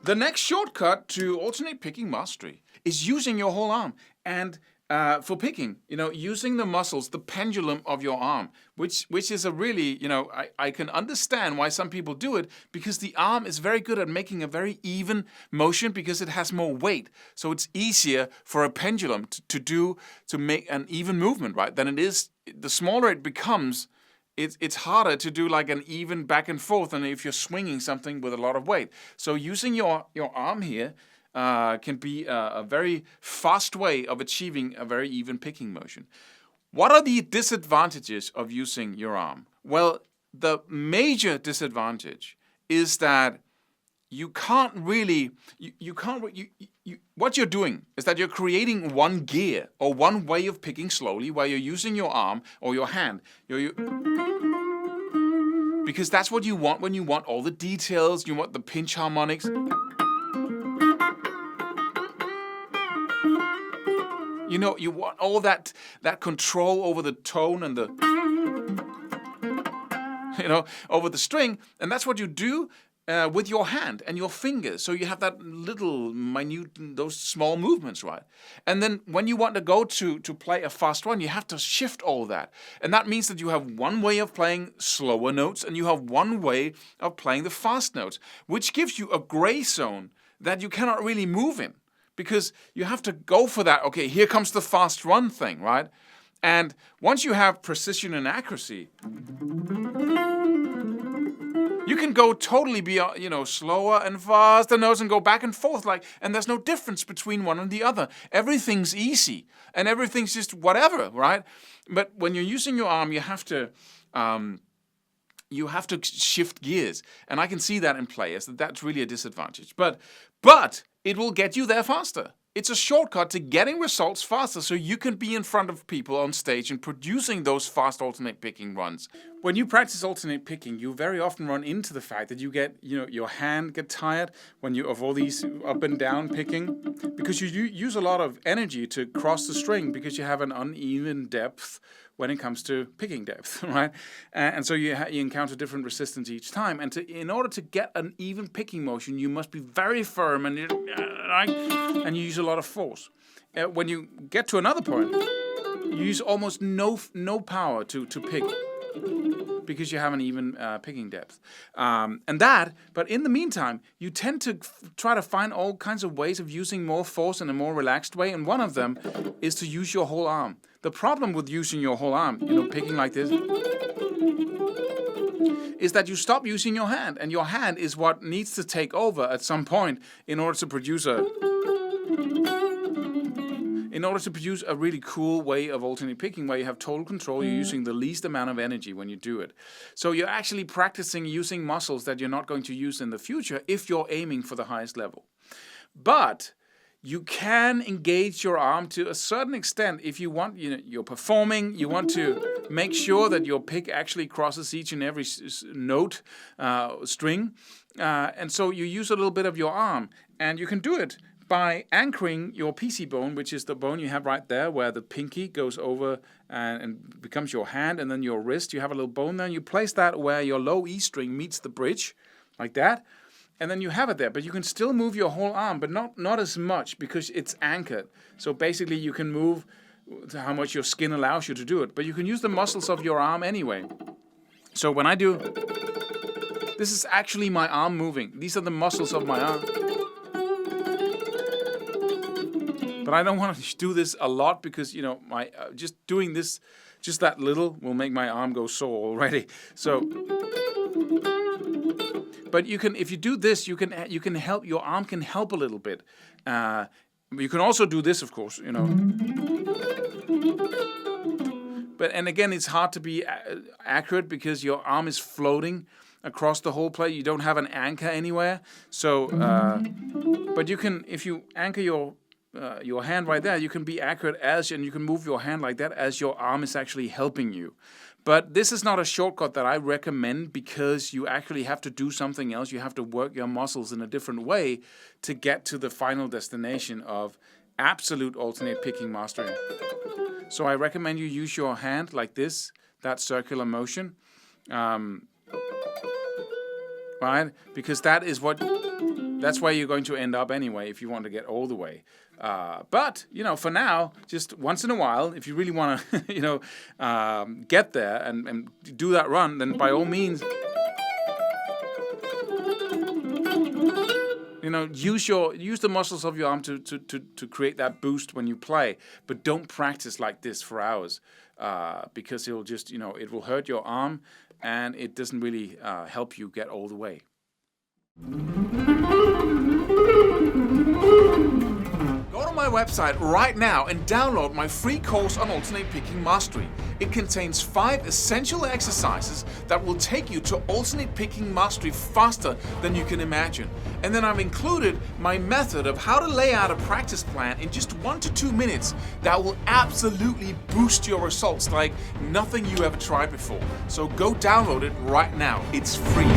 The next shortcut to alternate picking mastery is using your whole arm. And for picking, using the muscles, the pendulum of your arm, which is a really, I can understand why some people do it, because the arm is very good at making a very even motion because it has more weight. So it's easier for a pendulum to make an even movement, right? Than it is, the smaller it becomes, it's harder to do like an even back and forth than if you're swinging something with a lot of weight. So using your arm here can be a very fast way of achieving a very even picking motion. What are the disadvantages of using your arm? Well, the major disadvantage is that you can't really, what you're doing is that you're creating one gear or one way of picking slowly while you're using your arm or your hand. Because that's what you want when you want all the details, you want the pinch harmonics. You want all that control over the tone and over the string, and that's what you do with your hand and your fingers. So you have that little minute, those small movements, right? And then when you want to go to play a fast one, you have to shift all that. And that means that you have one way of playing slower notes and you have one way of playing the fast notes, which gives you a gray zone that you cannot really move in. Because you have to go for that, okay, here comes the fast run thing, right? And once you have precision and accuracy, you can go totally be, slower and faster notes and go back and forth, and there's no difference between one and the other. Everything's easy, and everything's just whatever, right? But when you're using your arm, you have to shift gears, and I can see that in players that's really a disadvantage. But it will get you there faster. It's a shortcut to getting results faster, so you can be in front of people on stage and producing those fast alternate picking runs. When you practice alternate picking, you very often run into the fact that you get, your hand get tired when you of all these up and down picking, because you use a lot of energy to cross the string because you have an uneven depth when it comes to picking depth, right? And so you encounter different resistance each time. And in order to get an even picking motion, you must be very firm and you use a lot of force. When you get to another point, you use almost no power to pick because you have an even picking depth. But in the meantime, you tend to try to find all kinds of ways of using more force in a more relaxed way, and one of them is to use your whole arm. The problem with using your whole arm, picking like this, is that you stop using your hand, and your hand is what needs to take over at some point in order to produce a really cool way of alternate picking where you have total control. You're using the least amount of energy when you do it. So you're actually practicing using muscles that you're not going to use in the future if you're aiming for the highest level. But you can engage your arm to a certain extent if you want, you're performing, you want to make sure that your pick actually crosses each and every note, string. And so you use a little bit of your arm, and you can do it by anchoring your PC bone, which is the bone you have right there where the pinky goes over and becomes your hand, and then your wrist. You have a little bone there, and you place that where your low E string meets the bridge, like that. And then you have it there, but you can still move your whole arm, but not as much because it's anchored. So basically you can move to how much your skin allows you to do it, but you can use the muscles of your arm anyway. So when I do, this is actually my arm moving. These are the muscles of my arm. But I don't want to do this a lot because, my just doing this, just that little will make my arm go sore already. So, but you can, if you do this, you can help, your arm can help a little bit. You can also do this, of course, But, and again, it's hard to be accurate because your arm is floating across the whole play. You don't have an anchor anywhere. So, but you can, if you anchor your hand right there, you can be accurate and you can move your hand like that as your arm is actually helping you. But this is not a shortcut that I recommend because you actually have to do something else. You have to work your muscles in a different way to get to the final destination of absolute alternate picking mastery. So I recommend you use your hand like this, that circular motion, right? Because that is what That's where you're going to end up anyway if you want to get all the way. But, for now, just once in a while, if you really want to, get there and do that run, then by all means, use the muscles of your arm to create that boost when you play. But don't practice like this for hours because it'll just, it will hurt your arm and it doesn't really help you get all the way. Go to my website right now and download my free course on alternate picking mastery. It contains 5 essential exercises that will take you to alternate picking mastery faster than you can imagine. And then I've included my method of how to lay out a practice plan in just 1 to 2 minutes that will absolutely boost your results like nothing you ever tried before. So go download it right now. It's free.